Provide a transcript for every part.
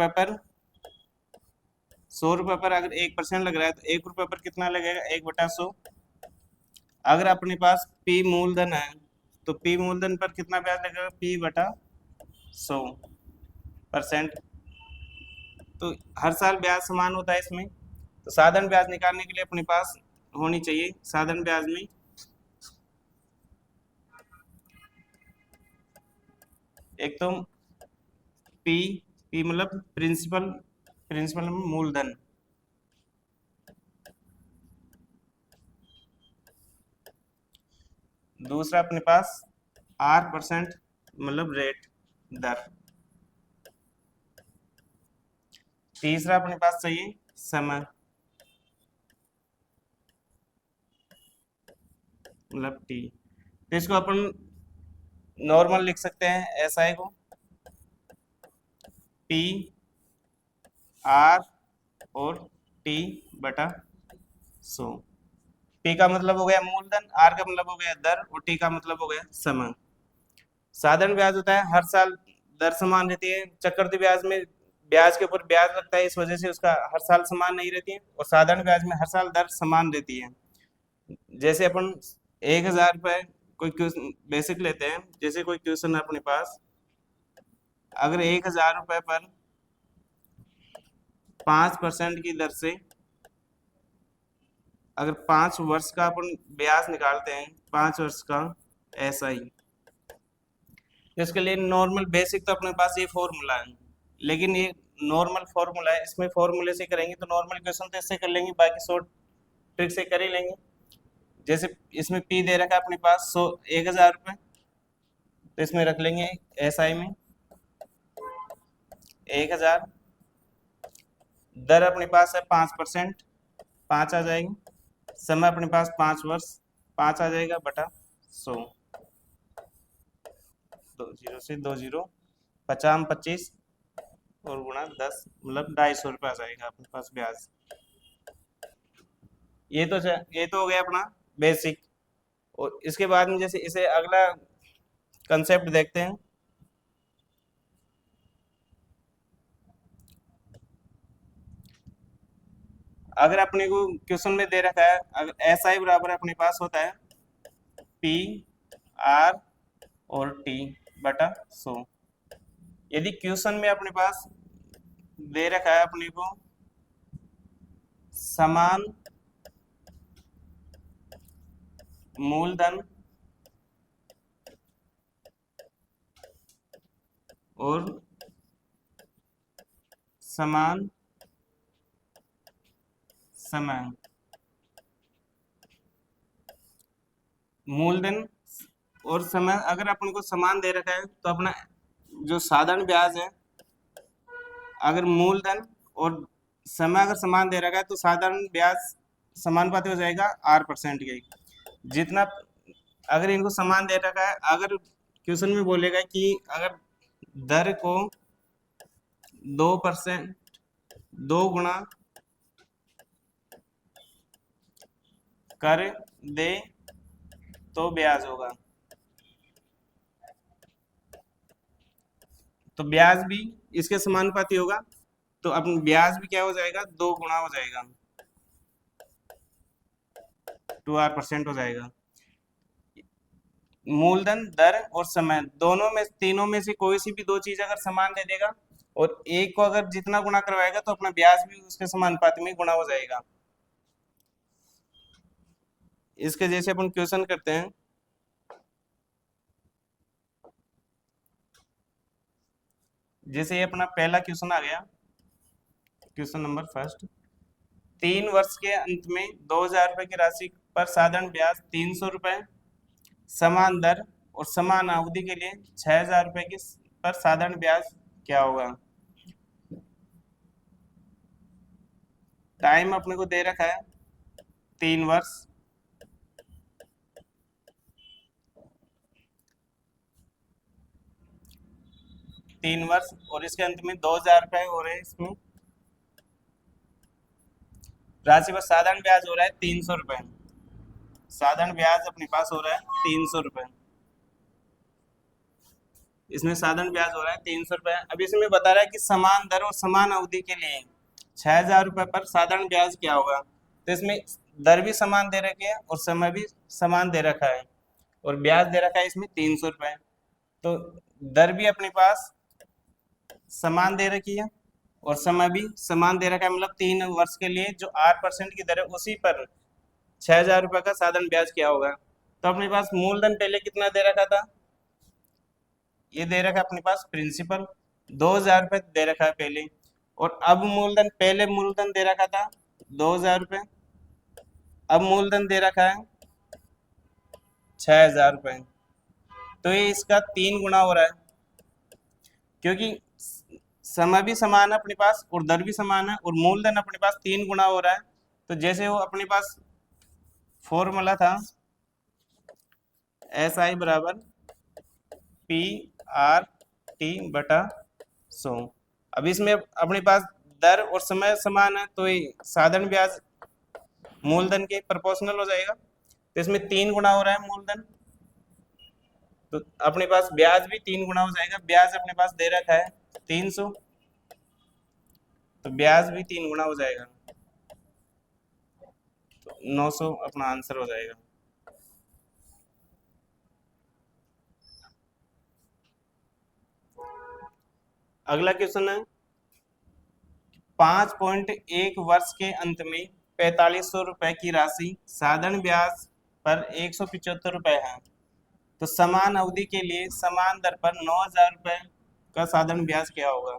रुपए पर 100 रुपए पर अगर 1% लग रहा है तो 1 रुपए पर कितना लगेगा, 1/100। अगर अपने पास पी मूलधन है तो पी मूलधन पर कितना ब्याज लगेगा, P/100%। तो हर साल ब्याज समान होता है इसमें। तो साधारण ब्याज निकालने के लिए अपने पास होनी चाहिए साधारण ब्याज में एक तो पी पी मतलब प्रिंसिपल मूलधन, दूसरा अपने पास R% मतलब रेट, दर, तीसरा अपने पास चाहिए समय मतलब टी। तो इसको अपन नॉर्मल लिख सकते हैं SI को PR और T/100। P का मतलब हो गया मूलधन, R का मतलब हो गया दर और T का मतलब हो गया समय। साधारण ब्याज होता है हर साल दर समान रहती है, चक्रवृद्धि ब्याज में ब्याज के ऊपर ब्याज लगता है, इस वजह से उसका हर साल समान नहीं रहती है, और साधारण ब्याज में हर साल दर समान रहती है। जैसे अपन 1,000 रुपये कोई क्वेश्चन बेसिक लेते हैं, जैसे कोई क्वेश्चन है अपने पास, अगर 1,000 रुपये पर 5% की दर से अगर 5 वर्ष का अपन ब्याज निकालते हैं, 5 वर्ष का SI, तो इसके लिए नॉर्मल बेसिक तो अपने पास ये फॉर्मूला है, लेकिन ये नॉर्मल फॉर्मूला है, इसमें फॉर्मूले से करेंगे तो नॉर्मल क्वेश्चन तो इससे कर लेंगे, बाकी शॉर्ट ट्रिक से कर ही लेंगे। जैसे इसमें पी दे रखा है अपने पास 1,000 रुपये, तो इसमें रख लेंगे SI में 1,000, दर अपने पास है 5%, 5 आ जाएगी, समय अपने पास 5 वर्ष, 5 आ जाएगा बटा 100, 2 0 से 2 0, 50 25 और गुणा 10 मतलब 250 रुपये आ जाएगा अपने पास ब्याज। ये तो हो गया अपना बेसिक। और इसके बाद में जैसे इसे अगला कंसेप्ट देखते हैं। अगर अपने को क्वेश्चन में दे रखा है, अगर SI बराबर अपने पास होता है PR और T/100, यदि क्वेश्चन में अपने पास दे रखा है अपने को समान मूलधन और समान समय, मूलधन और समय अगर अपन को समान दे रखा है तो अपना जो साधारण ब्याज है, अगर मूलधन और समय अगर समान दे रखा है तो साधारण ब्याज समानुपाती हो जाएगा R% के जितना। अगर इनको समान दे रखा है, अगर क्वेश्चन में बोलेगा कि अगर दर को 2% 2 गुना कर दे तो ब्याज होगा, तो ब्याज भी इसके समानुपाती होगा, तो अपन ब्याज भी क्या हो जाएगा, 2 गुना हो जाएगा, 2R% हो जाएगा। मूलधन, दर और समय दोनों में, तीनों में से कोई सी भी दो चीज अगर समान दे देगा और एक को अगर जितना गुणा करवाएगा तो अपना ब्याज भी उसके समानुपाती में गुणा हो जाएगा। इसके जैसे अपन क्वेश्चन करते हैं, जैसे ये अपना पहला क्वेश्चन आ गया, क्वेश्चन नंबर फर्स्ट, 3 वर्ष के अंत में 2,000 रुपये की राशि पर साधारण ब्याज 300 रुपये, समान दर और समान अवधि के लिए 6,000 रुपये की पर साधारण ब्याज क्या होगा। टाइम अपने को दे रखा है 3 वर्ष, और इसके अंत में 2,000 रुपये हो रहे हैं, इसमें राशि पर साधारण ब्याज हो रहा है 300 रुपये, साधारण ब्याज अपने पास हो रहा है 300 रुपये। इसमें साधारण ब्याज हो रहा है 300 रुपये। अब इसमें बता रहा है कि समान दर और समान अवधि के लिए 6,000 रुपये पर साधारण ब्याज क्या होगा। तो इसमें दर भी समान दे रखी है और समय भी समान दे रखा है और ब्याज दे रखा है इसमें 300 रुपये। तो दर भी अपने पास समान दे रखी है और समय भी समान दे रखा है, मतलब 3 वर्ष के लिए जो 8% की दर है उसी पर 6,000 रुपये का साधारण ब्याज क्या होगा। तो अपने पास मूलधन पहले कितना दे रखा था, ये दे रखा है अपने पास प्रिंसिपल 2,000 रुपये दे रखा है पहले, और अब मूलधन, पहले मूलधन दे रखा था 2,000 रुपये, अब मूलधन दे रखा है 6,000 रुपये। तो ये इसका 3 गुना हो रहा है, क्योंकि समय भी समान है अपने पास और दर भी समान है और मूलधन अपने पास 3 गुना हो रहा है। तो जैसे वो अपने पास फॉर्मूला था SI बराबर PR/T/100। अब इसमें अपने पास दर और समय समान है तो ये साधारण ब्याज मूलधन के प्रोपोर्शनल हो जाएगा। तो इसमें 3 गुना हो रहा है मूलधन, तो अपने पास ब्याज भी 3 गुना हो जाएगा। ब्याज अपने पास दे रखा है 300, तो ब्याज भी 3 गुना हो जाएगा, तो 900 अपना आंसर हो जाएगा। अगला क्वेश्चन है 5.1 वर्ष के अंत में 4,500 रुपए की राशि साधारण ब्याज पर 175 रुपए है, तो समान अवधि के लिए समान दर पर 9,000 रुपए का साधारण ब्याज क्या होगा।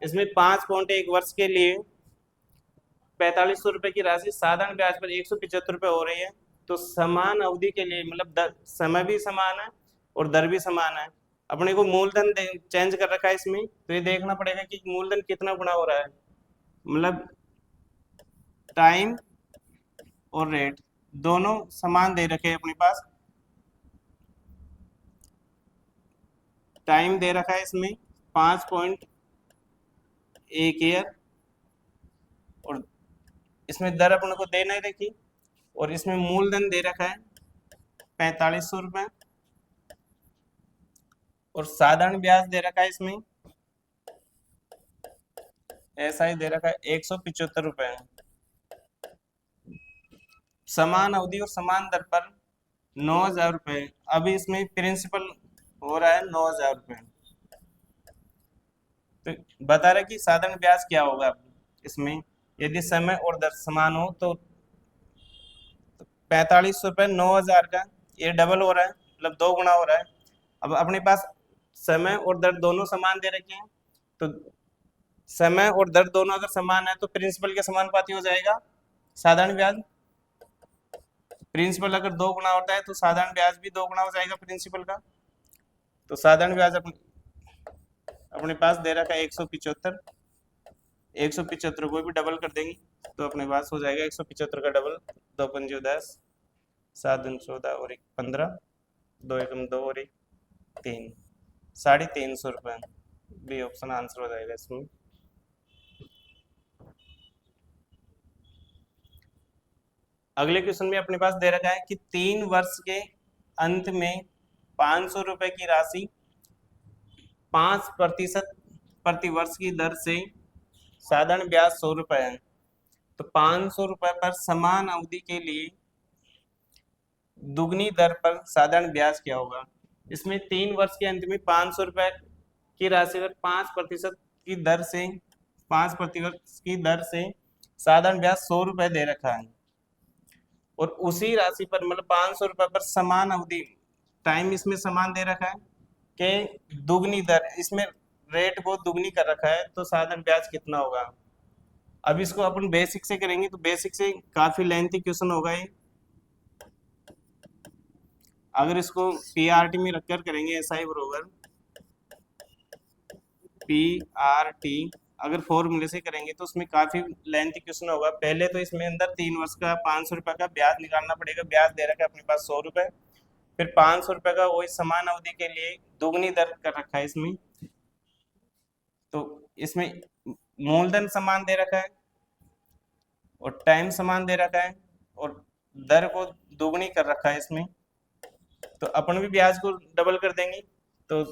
इसमें 5.1 वर्ष के लिए 4,500 रुपए की राशि साधारण ब्याज पर 175 रुपए हो रही है, तो समान अवधि के लिए मतलब समय भी समान है और दर भी समान है। अपने को मूलधन चेंज कर रखा है इसमें, तो ये देखना पड़ेगा कि मूलधन कितना गुना हो रहा है, मतलब टाइम और रेट दोनों समान दे रखे हैं अपने पास। टाइम दे रखा है इसमें 5.1 ईयर और इसमें दर अपने को दे नहीं रखी, और इसमें मूलधन दे रखा है 4,500 रुपये और साधारण ब्याज दे रखा है इसमें ऐसा ही दे रखा है 175 रुपये। समान अवधि और समान दर पर 9,000 रुपये। अभी इसमें प्रिंसिपल हो रहा है 9,000 रुपये। तो बता रहे कि साधारण ब्याज क्या होगा इसमें, यदि समय और दर समान हो तो 4,500 रुपये 9,000 का ये डबल हो रहा है, मतलब 2 गुना हो रहा है। अब अपने पास समय और दर दोनों समान दे रखे हैं, तो समय और दर दोनों अगर समान है तो प्रिंसिपल के समानुपाती हो जाएगा साधारण ब्याज। प्रिंसिपल अगर 2 गुना होता है तो साधारण ब्याज भी 2 गुना हो जाएगा प्रिंसिपल का। तो साधारण ब्याज अपने पास दे रखा है 175, 175 को भी डबल कर देंगे तो अपने पास हो जाएगा 175 का डबल, 2 पंजे 10, 7 दूनी 14 और 1 15, 2 एकम 2 और 1 3, 350 रुपये। बी ऑप्शन आंसर हो जाएगा इसमें। अगले क्वेश्चन में अपने पास दे रखा है कि 3 वर्ष के अंत में 500 रुपए की राशि 5% प्रति वर्ष की दर से साधारण ब्याज 100 रुपए है, तो 500 रुपए पर समान अवधि के लिए दुगनी दर पर साधारण ब्याज क्या होगा। इसमें 3 वर्ष के अंत में 500 रुपए की राशि पर 5% की दर से 5% की दर से साधारण ब्याज 100 रुपए दे रखा है, और उसी राशि पर मतलब 500 रुपए पर समान अवधि, टाइम इसमें समान दे रखा है कि दुगनी दर, इसमें रेट को दुगनी कर रखा है, तो साधारण ब्याज कितना होगा। अब इसको अपन बेसिक से करेंगे तो बेसिक से काफी लेंथी क्वेश्चन होगा ये। अगर इसको पीआरटी में रखकर करेंगे SI बरोबर PRT, अगर फॉर्मूले से करेंगे तो उसमें काफी लेंथी क्वेश्चन होगा। पहले तो इसमें अंदर 3 वर्ष का 500 रुपए का ब्याज निकालना पड़ेगा। ब्याज दे रखा है अपने पास 100 रुपए, फिर 500 रुपए का वही समान अवधि के लिए दुगनी दर कर रखा है इसमें, तो इसमें मूलधन समान दे रखा है और टाइम समान दे रखा है और दर को दुगनी कर रखा है इसमें, तो अपन भी ब्याज को डबल कर देंगे तो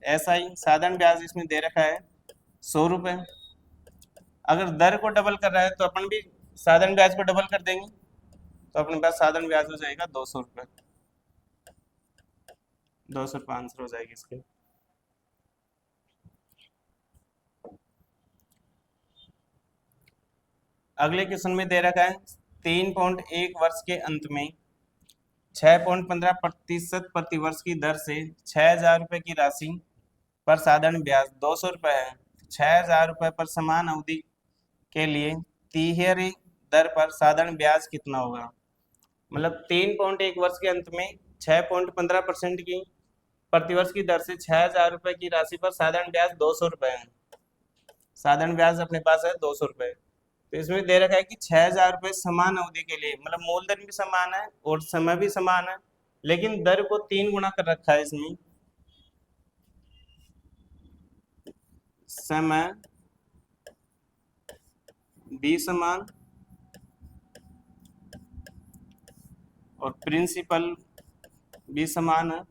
SI साधारण ब्याज इसमें दे रखा है 100 रुपये। अगर दर को डबल कर रहा है तो अपन भी साधारण ब्याज को डबल कर देंगे, तो अपने पास साधारण ब्याज हो जाएगा 200 रुपये। 200 रुपये आंसर हो जाएगी इसके। अगले क्वेश्चन में दे रखा है 3.1 वर्ष के अंत में 6.15% प्रतिवर्ष की दर से 6,000 रुपये की राशि पर साधारण ब्याज 200 रुपये है। 6,000 रुपये पर समान अवधि के लिए तिहरी दर पर साधारण ब्याज कितना होगा? मतलब 3.1 वर्ष के अंत में 6.15% की प्रतिवर्ष की दर से 6,000 रुपये की राशि पर साधारण ब्याज 200 रुपये है। साधारण ब्याज अपने पास है 200 रुपये। तो इसमें दे रखा है कि 6,000 रुपये समान अवधि के लिए, मतलब मूलधन भी समान है और समय भी समान है, लेकिन दर को 3 गुना कर रखा है इसमें। समय भी समान और प्रिंसिपल भी समान है,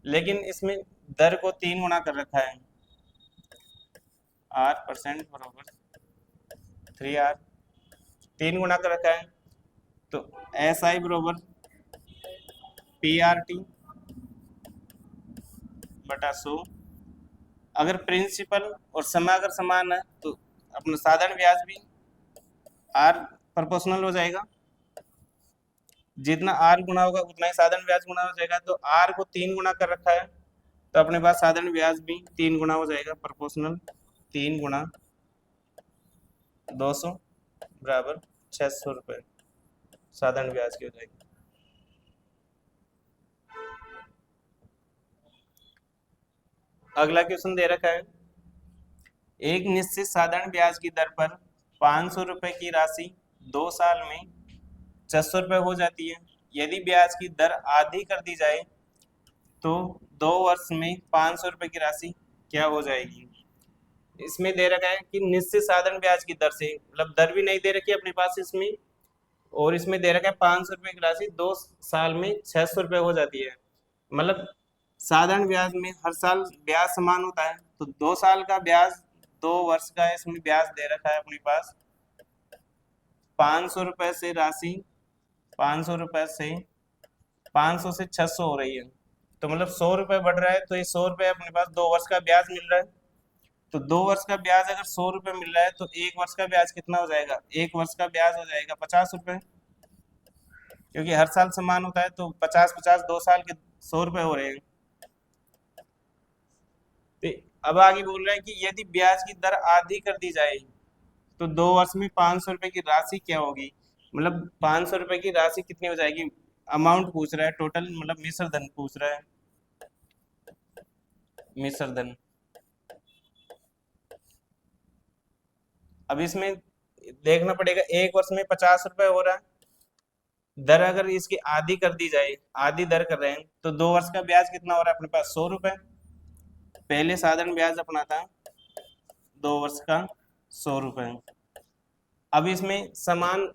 लेकिन इसमें दर को 3 गुना कर रखा है। R% बराबर 3R, 3 गुना कर रखा है। तो SI बराबर PRT बटा 100। अगर प्रिंसिपल और समय अगर समान है तो अपना साधारण ब्याज भी R प्रोपोर्शनल हो जाएगा, जितना R गुना होगा उतना ही साधारण ब्याज गुना हो जाएगा। तो R को 3 गुना कर रखा है, तो अपने पास साधारण ब्याज भी 3 गुना हो जाएगा, प्रोपोर्शनल 3 गुना 200 बराबर 600 रुपये साधारण ब्याज की हो जाएगी। अगला क्वेश्चन दे रखा है एक निश्चित साधारण ब्याज की दर पर 500 रुपये की राशि 2 साल में 600 रुपये हो जाती है। यदि ब्याज की दर आधी कर दी जाए तो 2 वर्ष में 500 रुपये की राशि क्या हो जाएगी? इसमें दे रखा है कि निश्चित साधारण ब्याज की दर से, मतलब दर भी नहीं दे रखी है अपने पास इसमें, और इसमें दे रखा है 500 रुपये की राशि 2 साल में 600 रुपये हो जाती है। मतलब साधारण ब्याज में हर साल ब्याज समान होता है, तो 2 साल का ब्याज 2 वर्ष का इसमें ब्याज दे रखा है अपने पास 500 रुपये से राशि 500 रुपये से 500 से 600 हो रही है, तो मतलब 100 रुपये बढ़ रहा है, तो ये 100 रुपये अपने पास 2 वर्ष का ब्याज मिल रहा है। तो 2 वर्ष का ब्याज अगर 100 रुपये मिल रहा है तो 1 वर्ष का ब्याज कितना हो जाएगा? 1 वर्ष का ब्याज हो जाएगा 50 रुपये, क्योंकि हर साल समान होता है, तो 50-50 2 साल के 100 रुपये हो रहे हैं। तो अब आगे बोल रहा है कि यदि ब्याज की दर आधी कर दी जाए तो 2 वर्ष में 500 रुपये की राशि क्या होगी? मतलब 500 रुपये की राशि कितनी हो जाएगी? अमाउंट पूछ रहा है, टोटल मतलब मिश्र धन पूछ रहा है, मिश्र धन। अब इसमें देखना पड़ेगा 1 वर्ष में 50 रुपये हो रहा है, दर अगर इसकी आधी कर दी जाए, आधी दर कर रहे हैं, तो 2 वर्ष का ब्याज कितना हो रहा है अपने पास? 100 रुपये। पहले साधारण ब्याज अपना था 2 वर्ष का 100 रुपये। अब इसमें समान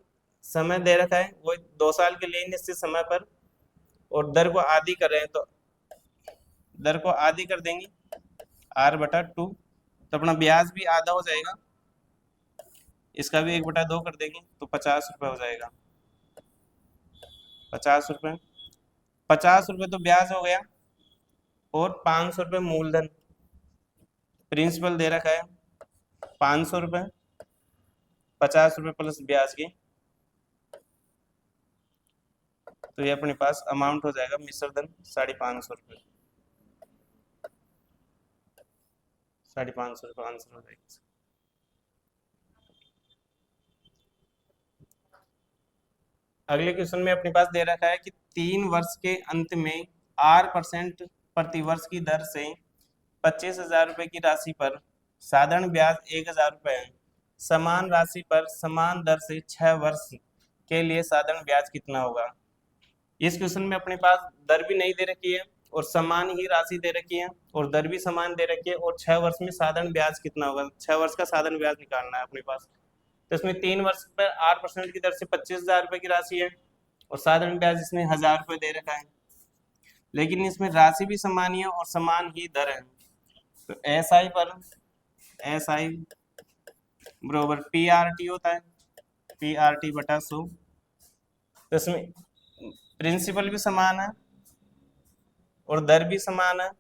समय दे रखा है, वो 2 साल के लिए निश्चित समय पर, और दर को आधी कर रहे हैं, तो दर को आधी कर देंगे R/2, तो अपना ब्याज भी आधा हो जाएगा, इसका भी 1/2 कर देंगे, तो 50 रुपये हो जाएगा। 50 रुपये, 50 रुपये तो ब्याज हो गया, और 500 रुपये मूलधन, प्रिंसिपल दे रखा है 500 रुपये, 50 रुपये प्लस ब्याज के, तो ये अपने पास अमाउंट हो जाएगा मिश्र धन 550 रुपये। 550 रुपये आंसर हो जाएगा। अगले क्वेश्चन में अपने पास दे रखा है कि 3 वर्ष के अंत में R% प्रतिवर्ष की दर से 25,000 रुपये की राशि पर साधारण ब्याज 1,000 रुपये है। समान राशि पर समान दर से 6 वर्ष के लिए साधारण ब्याज कितना होगा? इस क्वेश्चन में अपने पास दर भी नहीं दे रखी है और समान ही राशि दे रखी है और दर भी समान दे रखी है, और 6 वर्ष में साधारण ब्याज कितना होगा? 6 वर्ष का साधारण ब्याज निकालना है अपने पास। तो इसमें 3 वर्ष पर 8% की दर से 25,000 रुपये की राशि है, और साधारण ब्याज इसमें 1,000 रुपये दे रखा है, लेकिन इसमें राशि भी समान ही है और समान ही दर है, तो एस आई बराबर PRT होता है, PRT बटा 100। तो इसमें प्रिंसिपल भी समान है और दर भी समान है,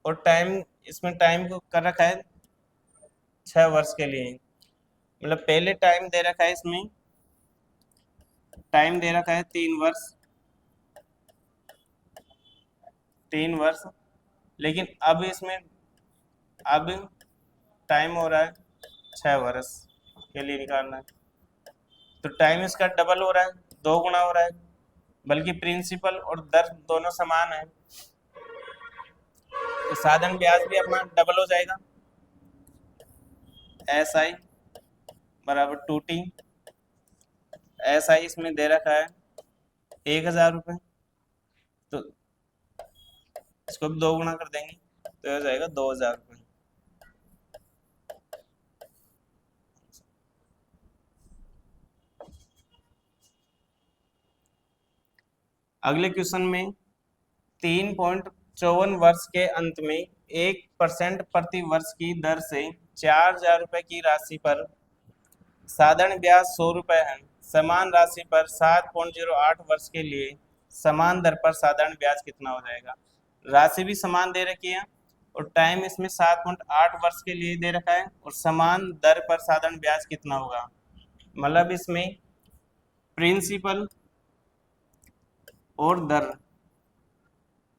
और टाइम, इसमें टाइम को कर रखा है 6 वर्ष के लिए। मतलब पहले टाइम दे रखा है, इसमें टाइम दे रखा है 3 वर्ष, 3 वर्ष, लेकिन अब इसमें अब टाइम हो रहा है 6 वर्ष के लिए निकालना है। तो टाइम इसका डबल हो रहा है, 2 गुना हो रहा है, बल्कि प्रिंसिपल और दर दोनों समान है, तो साधारण ब्याज भी अपना डबल हो जाएगा। एस आई बराबर 2T। एस आई इसमें दे रखा है 1,000 रुपये, तो इसको भी 2 गुना कर देंगे तो हो जाएगा 2,000 रुपये। अगले क्वेश्चन में 3.54 वर्ष के अंत में 1% प्रति वर्ष की दर से 4,000 रुपये की राशि पर साधारण ब्याज 100 रुपये है। समान राशि पर 7.08 वर्ष के लिए समान दर पर साधारण ब्याज कितना हो जाएगा। राशि भी समान दे रखी है और टाइम इसमें 7.8 वर्ष के लिए दे रखा है, और समान दर पर साधारण ब्याज कितना होगा। मतलब इसमें प्रिंसिपल और दर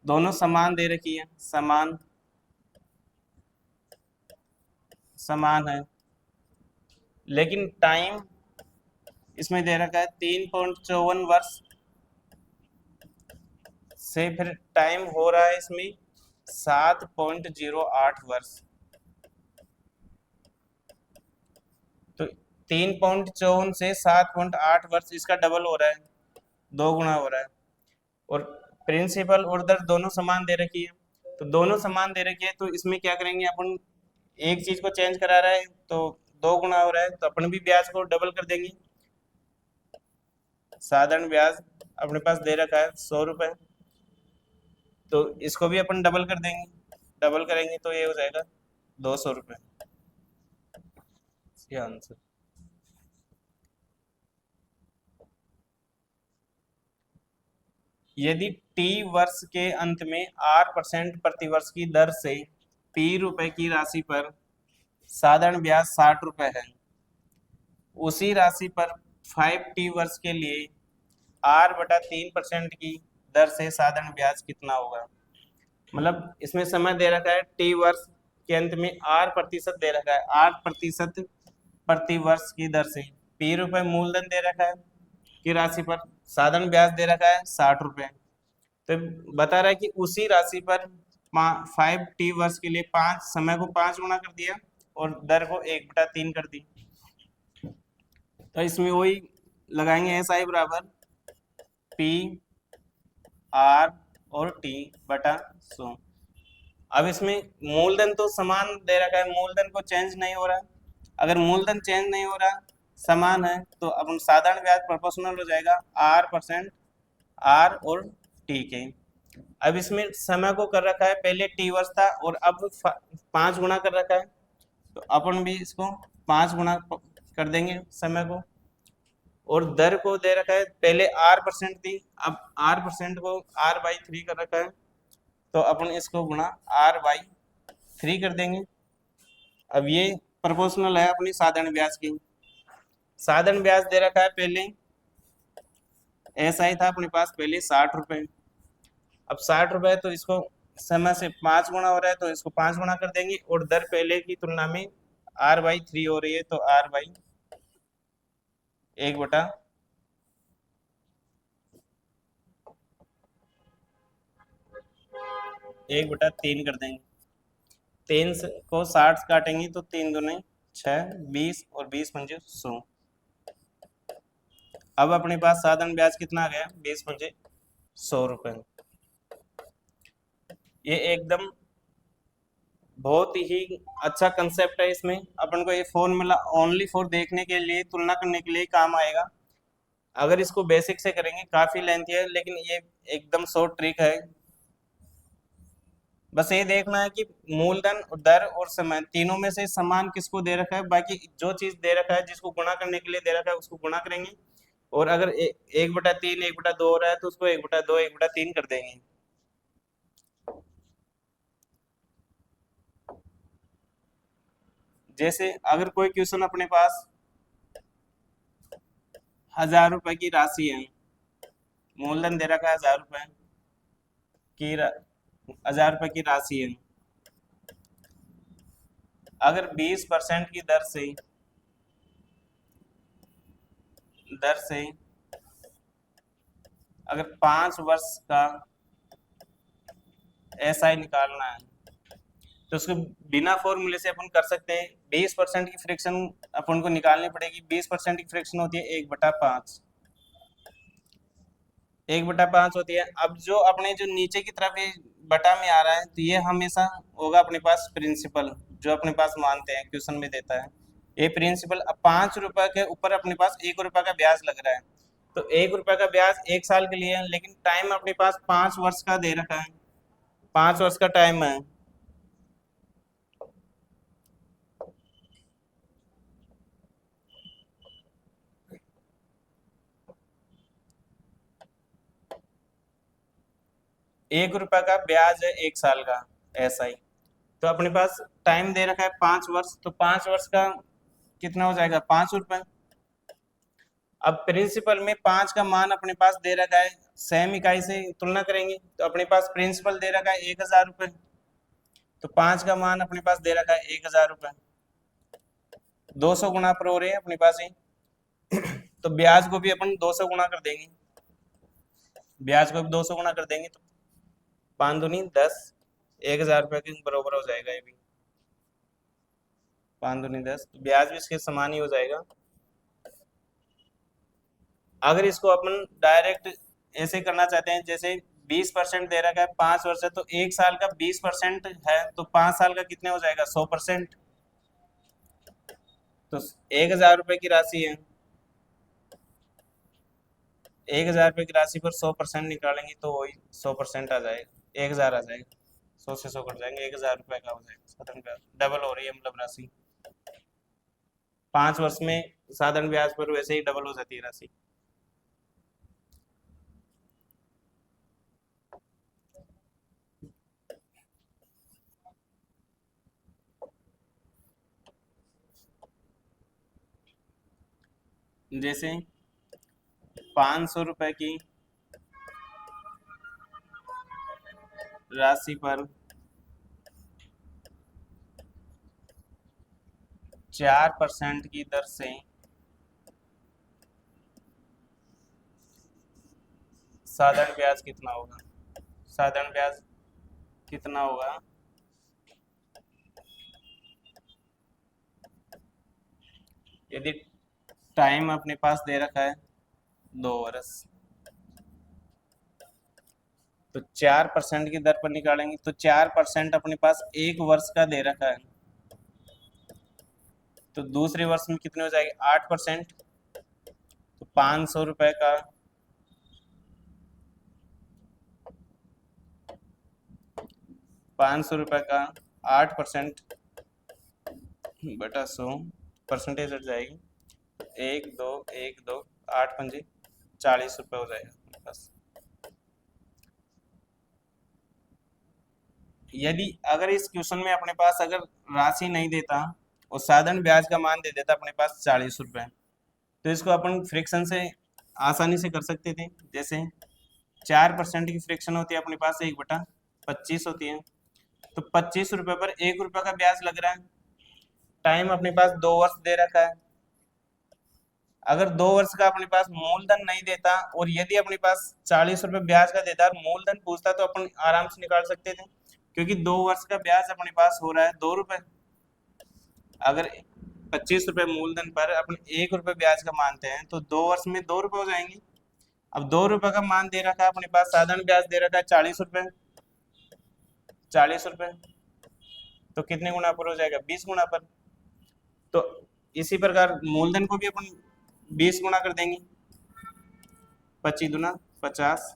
दोनों समान दे रखी है, समान है, लेकिन टाइम इसमें दे रखा है 3.54 वर्ष से, फिर टाइम हो रहा है इसमें 7.08 वर्ष। तो 3.54 से 7.8 वर्ष, इसका डबल हो रहा है, 2 गुना हो रहा है, और प्रिंसिपल और दर दोनों समान दे रखी है। तो दोनों समान दे रखी है, तो इसमें क्या करेंगे अपन, एक चीज को चेंज करा रहा है तो 2 गुना हो रहा है, तो अपन भी ब्याज को डबल कर देंगे। साधारण ब्याज अपने पास दे रखा है 100 रुपये, तो इसको भी अपन डबल कर देंगे, डबल करेंगे तो ये हो जाएगा 200 रुपये। ये आंसर। यदि T वर्ष के अंत में R% प्रतिवर्ष की दर से P रुपए की राशि पर साधारण ब्याज 60 रुपये है, उसी राशि पर 5T वर्ष के लिए R/3% की दर से साधारण ब्याज कितना होगा। मतलब इसमें समय दे रखा है T वर्ष के अंत में R% दे रखा है, R% प्रति वर्ष की दर से P रुपए मूलधन दे रखा है की राशि पर साधारण ब्याज दे रखा है 60 रुपये। तो बता रहा है कि उसी राशि पर 5T वर्ष के लिए 5 समय को 5 गुना कर दिया और दर को 1/3 कर दी। तो इसमें वही लगाएंगे, SI बराबर PR और T बटा 100। अब इसमें मूलधन तो समान दे रखा है, मूलधन को चेंज नहीं हो रहा। अगर मूलधन चेंज नहीं हो रहा, समान है, तो अपन साधारण ब्याज प्रोपोर्शनल हो जाएगा R% R और T के। अब इसमें समय को कर रखा है, पहले T वर्ष था और अब 5 गुना कर रखा है, तो अपन भी इसको 5 गुना कर देंगे समय को। और दर को दे रखा है, पहले R% थी, अब R% को R/3 कर रखा है, तो अपन इसको गुणा R/3 कर देंगे। अब ये प्रोपोर्शनल है अपनी साधारण ब्याज की। साधारण ब्याज दे रखा है, पहले SI था अपने पास पहले 60 रुपये, अब 60 रुपये, तो इसको समय से 5 गुना हो रहा है, तो इसको 5 गुना कर देंगे, और दर पहले की तुलना में R/3 हो रही है, तो R/1/3 कर देंगे। 3 को 60 काटेंगे तो 3 दूनी 6, 20 और 20 पंजे 100। अब अपने पास साधारण ब्याज कितना आ गया, 20 पंजे 100 रुपये। ये एकदम बहुत ही अच्छा कंसेप्ट है। इसमें अपन को ये फॉर्मूला ओनली फॉर देखने के लिए, तुलना करने के लिए काम आएगा। अगर इसको बेसिक से करेंगे काफी लेंथी है, लेकिन ये एकदम शॉर्ट ट्रिक है, बस ये देखना है कि मूलधन, दर और समय तीनों में से समान किसको दे रखा है। बाकी जो चीज दे रखा है, जिसको गुणा करने के लिए दे रखा है, उसको गुणा करेंगे। और अगर 1/3 1/2 हो रहा है तो उसको 1/2 1/3 कर देंगे। जैसे अगर कोई क्वेश्चन अपने पास 1000 रुपए की राशि है, मूलधन दे रखा है 1000 रुपए की 1000 रुपए की राशि है। अगर 20% की दर से अगर 5 वर्ष का एसआई निकालना है, तो उसको बिना फॉर्मूले से अपन कर सकते हैं। 20% की फ्रैक्शन अपन को निकालनी पड़ेगी। 20% की फ्रैक्शन होती है 1/5। 1/5 होती है। अब जो अपने जो नीचे की तरफ ये बटा में आ रहा है, तो ये हमेशा होगा अपने पास प्रिंसिपल, जो अपने पास मानते हैं क्वेश्चन में देता है ये प्रिंसिपल। अब 5 रुपए के ऊपर अपने पास 1 रुपए का ब्याज लग रहा है, तो 1 रुपए का ब्याज 1 साल के लिए है, लेकिन टाइम अपने पास 5 वर्ष का दे रखा है। 5 वर्ष का टाइम है। 1 रुपए का ब्याज है 1 साल का एसआई। तो अपने पास टाइम दे रखा है 5 वर्ष, तो 5 वर्ष का कितना हो जाएगा, 5 रुपए। अब प्रिंसिपल में 5 का मान अपने पास दे रखा है, सेम इकाई से तुलना करेंगे तो अपने पास प्रिंसिपल दे रखा है 1000 रुपए, तो 5 का मान अपने पास दे रखा है 1000 रुपए। 200 गुना पर हो रहे हैं अपने पास ही, तो ब्याज को भी अपन 200 गुना कर देंगे। ब्याज को भी 200 गुना कर देंगे तो 5 दूनी 10, 1000 रुपए के बराबर हो जाएगा ये भी। 5 दूनी 10, तो ब्याज भी इसके समान ही हो जाएगा। अगर इसको अपन डायरेक्ट ऐसे करना चाहते हैं, जैसे 20% दे रखा है 5 वर्ष है, तो 1 साल का 20% है, तो 5 साल का कितने हो जाएगा, 100%। तो 1000 रुपए की राशि है, 1000 रुपए की राशि पर 100% निकालेंगे तो वही 100% आ जाएगा, 1000 आ जाएगा। 100 से 100 कट जाएंगे, 1000 रुपए का हो जाएगा साधारण ब्याज। डबल हो रही है मतलब राशि 5 वर्ष में, साधारण ब्याज पर वैसे ही डबल हो जाती है राशि। जैसे 500 रुपए की राशि पर 4% की दर से साधारण ब्याज कितना होगा, साधारण ब्याज कितना होगा। यदि टाइम अपने पास दे रखा है 2 वर्ष, तो 4% की दर पर निकालेंगे तो 4% अपने पास 1 वर्ष का दे रखा है, तो दूसरे वर्ष में कितने हो जाएंगे 8%। तो 500 रुपए का 500 रुपए का 8% बटा 100, परसेंटेज हट जाएगी। 1 2 1 2 8 5 40 रुपए हो जाएगा बस। यदि अगर इस क्वेश्चन में अपने पास अगर राशि नहीं देता और साधारण ब्याज का मान दे देता अपने पास 40 रुपए, तो इसको अपन फ्रैक्शन से आसानी से कर सकते थे। जैसे 4% की फ्रैक्शन होती है अपने पास 1/25 होती है, तो 25 रुपए पर 1 रुपए का ब्याज लग रहा है। टाइम अपने पास 2 वर्ष दे रखा है। अगर 2 वर्ष का अपने पास मूलधन नहीं देता और यदि अपने पास 40 रुपए ब्याज का देता और मूलधन पूछता, तो अपन आराम से निकाल सकते थे, क्योंकि 2 वर्ष का ब्याज अपने पास हो रहा है 2 रुपए। अगर 25 रुपए मूलधन पर अपन 1 रुपए ब्याज का मानते हैं, तो 2 वर्ष में 2 रुपए हो जाएंगे। अब 2 रुपए का मान दे रखा है अपने पास, साधारण ब्याज दे रखा है 40 रुपए। 40 रुपए तो कितने गुना पर हो जाएगा, 20 गुना पर। तो इसी प्रकार मूलधन को भी अपन 20 गुना कर देंगे। 25 दूना 50,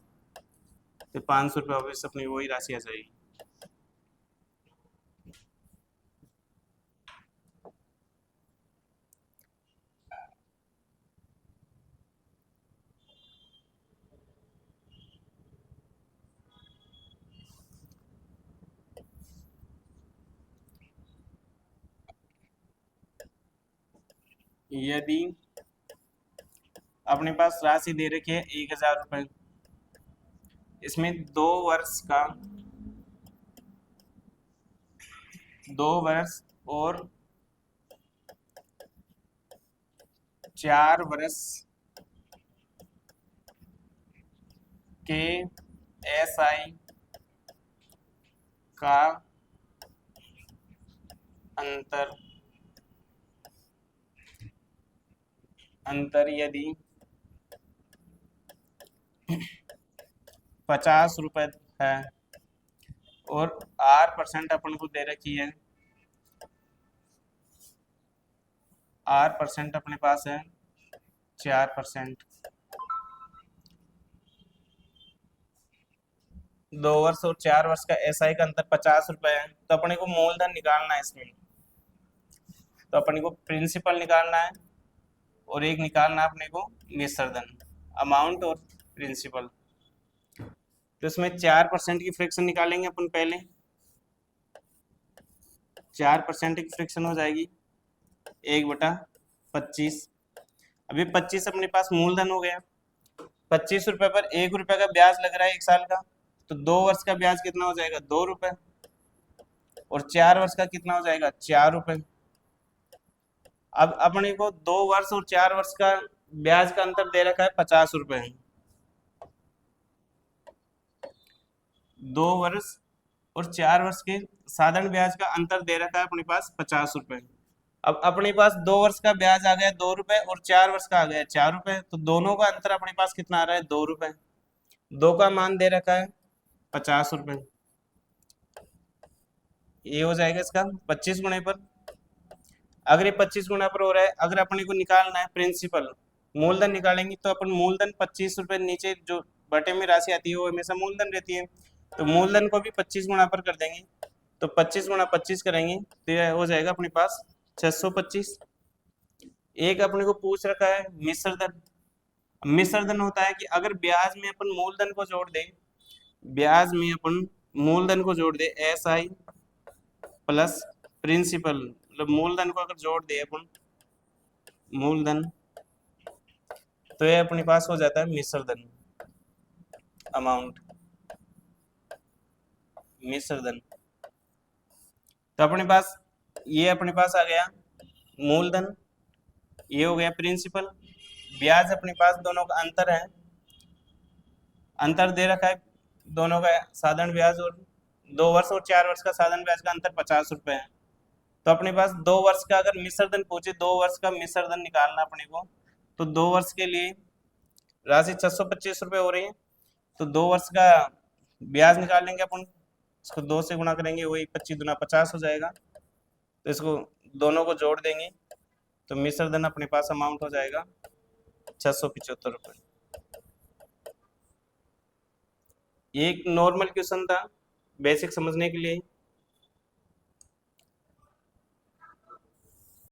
तो 500 रुपये ऑब्वियस अपनी वही राशि आ जाएगी। यदि अपने पास राशि दे रखी है 1,000 रुपये, इसमें 2 वर्ष और 4 वर्ष के SI का अंतर यदि 50 रुपये है और R% अपन को दे रखी है, R% अपने पास है 4%। 2 वर्ष और 4 वर्ष का SI का अंतर 50 रुपये है, तो अपने को मूलधन निकालना है इसमें। तो अपने को प्रिंसिपल निकालना है और एक निकालना है अपने को मिश्रधन, अमाउंट और प्रिंसिपल। तो इसमें 4% की फ्रैक्शन निकालेंगे अपन पहले। 4% की फ्रैक्शन हो जाएगी 1/25। अभी 25 अपने पास मूलधन हो गया। 25 रुपये पर 1 रुपये का ब्याज लग रहा है 1 साल का, तो 2 वर्ष का ब्याज कितना हो जाएगा 2 रुपये, और 4 वर्ष का कितना हो जाएगा 4 रुपये। अब अपने को 2 वर्ष और 4 वर्ष का ब्याज का अंतर दे रखा है 50 रुपये। 2 वर्ष और 4 वर्ष के साधारण ब्याज का अंतर दे रखा है अपने पास 50 रुपये। अब अपने पास 2 वर्ष का ब्याज आ गया 2 रुपये और 4 वर्ष का आ गया 4 रुपये, तो दोनों का अंतर अपने पास कितना आ रहा है 2 रुपये। 2 का मान दे रखा है 50 रुपये। ये हो जाएगा इसका 25 गुणे पर। अगर ये 25 गुना पर हो रहा है, अगर अपने को निकालना है प्रिंसिपल, मूलधन निकालेंगे, तो अपन मूलधन 25 रुपये नीचे जो बटे में राशि आती है वो हमेशा मूलधन रहती है, तो मूलधन को भी 25 गुना पर कर देंगे। तो 25 गुना 25 करेंगे तो यह हो जाएगा अपने पास 625। एक अपने को पूछ रखा है मिश्रधन। मिश्रधन होता है कि अगर ब्याज में अपन मूलधन को जोड़ दें, ब्याज में अपन मूलधन को जोड़ दे SI प्लस प्रिंसिपल, मतलब मूलधन को अगर जोड़ दे अपन मूलधन, तो ये अपने पास हो जाता है मिश्रधन, अमाउंट मिश्रधन। तो अपने पास ये अपने पास आ गया मूलधन, ये हो गया प्रिंसिपल। ब्याज अपने पास दोनों का अंतर है, अंतर दे रखा है दोनों का साधारण ब्याज, और 2 वर्ष और 4 वर्ष का साधारण ब्याज का अंतर 50 रुपये है। तो अपने पास 2 वर्ष का अगर मिश्रधन पूछे, 2 वर्ष का मिश्रधन निकालना अपने को, तो 2 वर्ष के लिए राशि 625 रुपये हो रही है, तो 2 वर्ष का ब्याज निकाल लेंगे अपन, इसको 2 से गुणा करेंगे, वही 25 दूना 50 हो जाएगा, तो इसको दोनों को जोड़ देंगे, तो मिश्रधन अपने पास अमाउंट हो जाएगा 675 रुपये। एक नॉर्मल क्वेश्चन था बेसिक समझने के लिए।